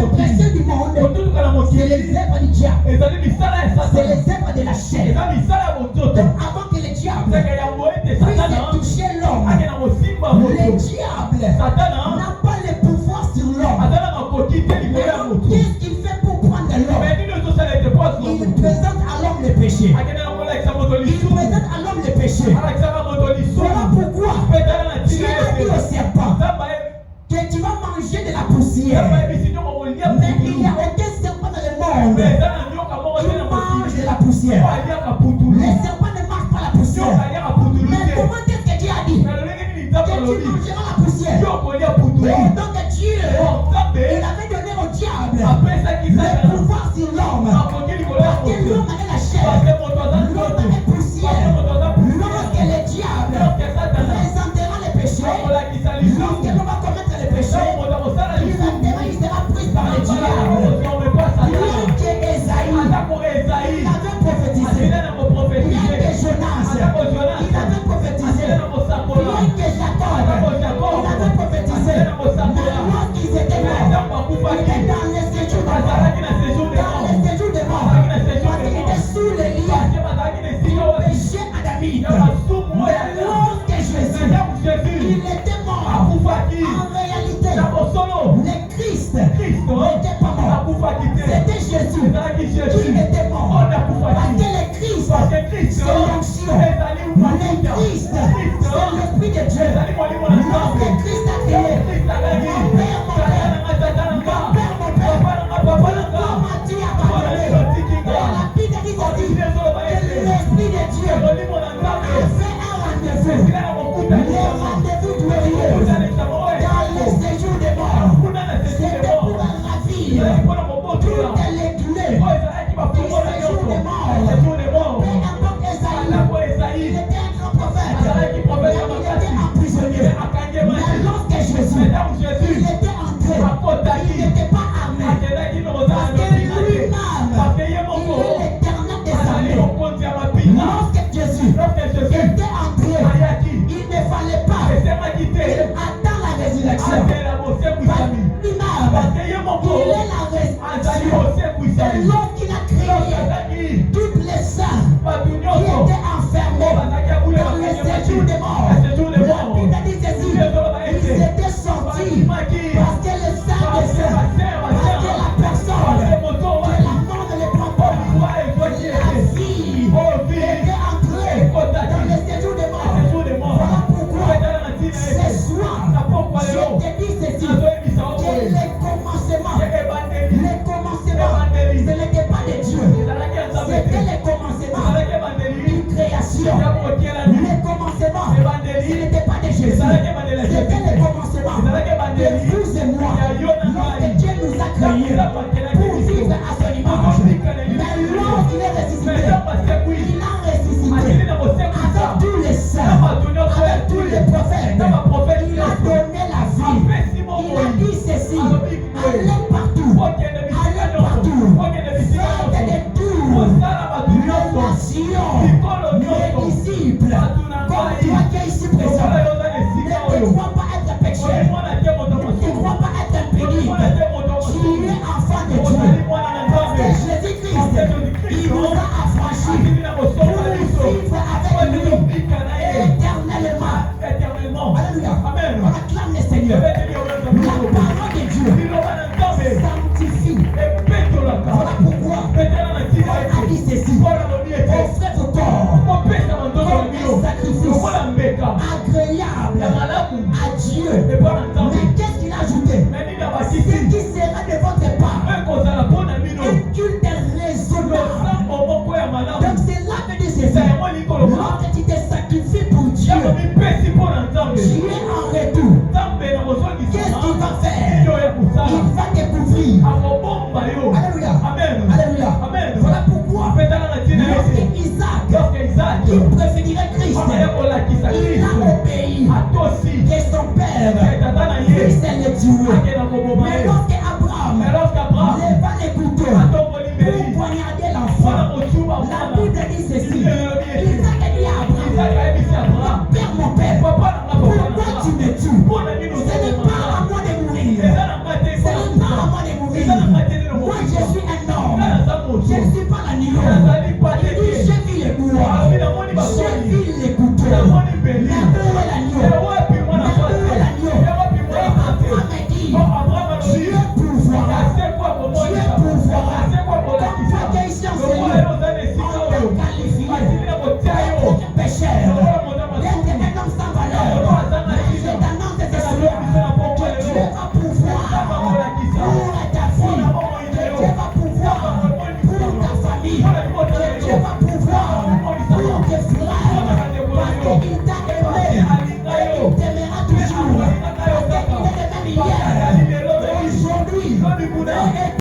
prêcheurs du monde, c'est les œuvres du diable. C'est les œuvres de la chair. Donc avant que le diable puisse toucher l'homme, le diable n'a pas le pouvoir sur l'homme. Qu'est-ce qu'il fait pour prendre l'homme? Il présente à l'homme le péché. Il présente à l'homme le péché. Voilà pourquoi Dieu a dit au serpent que tu vas manger de la poussière. Mais il n'y a aucun serpent dans le monde qui mange de la poussière. Les serpents ne mangent pas la poussière. Mais comment est-ce que Dieu a dit que tu mangeras la poussière? Donc Dieu, il avait donné au diable le pouvoir sur l'homme. Parce que l'homme est la chair. L'homme est poussière. Lorsque le diable présentera le péché, lorsque l'homme va commettre le péché, il sera pris par le diable. Bien que Esaïe, il avait prophétisé. Bien que Jonas, il avait prophétisé. Bien que Jacob, il avait prophétisé. Mais lorsqu'ils étaient morts, il était dans les séjours des morts. Dans les séjours des morts. Parce qu'il était sous les liens du péché adamique. Mais lorsque Jésus, il était mort. En réalité, le Christ n'était pas mort. C'était Jésus qui était mort. Parce que le Christ, c'est l'onction. Le Christ, c'est l'Esprit de Dieu. Lorsque Christ a crié, mon Père, mon Père, m'a dit abandonné. La Bible dit que l'Esprit de Dieu a fait un rendez-vous. Le rendez-vous glorieux dans le séjour des morts. C'était pour ravir toutes les clés du séjour des morts. Peu importe Esaïe, il était un grand prophète, mais il était emprisonné. Mais lorsque Jésus, il était entré, il n'était pas armé. Parce que lui-même, il est l'éternel des armées. Lorsque Jésus était entré, il ne fallait pas qu'il attend la résurrection. Parce que lui-même, il est la résurrection. Et lorsqu'il a créé toutes les saints qui étaient enfermés dans le séjour des morts, la Bible dit ceci, ils étaient sortis parce que le sang des saints, parce que la personne, que la mort ne les prend pas, la vie était entrée dans le séjour des morts. Voilà pourquoi ce soir, je te dis ceci, que les commencements, ce n'était pas de Dieu, c'était les commencements d'une création. Les commencements, ce n'était pas de Jésus, c'était les commencements de vous et moi. Lorsque Dieu nous a créés pour vivre à son image, mais lorsqu'il est ressuscité, il a ressuscité avec tous les saints, avec tous les prophètes. Il a donné la vie. Il a dit ceci, allez partout, faites des tours, les nations, les disciples, comme toi qui es ici présent. Ne te crois pas être pécheur, ne te crois pas être impénible. Tu es enfant de Dieu. Parce que Jésus-Christ, il nous a affranchis pour nous vivre avec lui éternellement. Alléluia. On acclame le Seigneur. La parole de Dieu sanctifie. Voilà pourquoi Paul a dit ceci. Offrez vos corps comme un sacrifice agréable à Dieu. Mais qu'est-ce qu'il a ajouté? Ce qui sera de votre part Dieu va pouvoir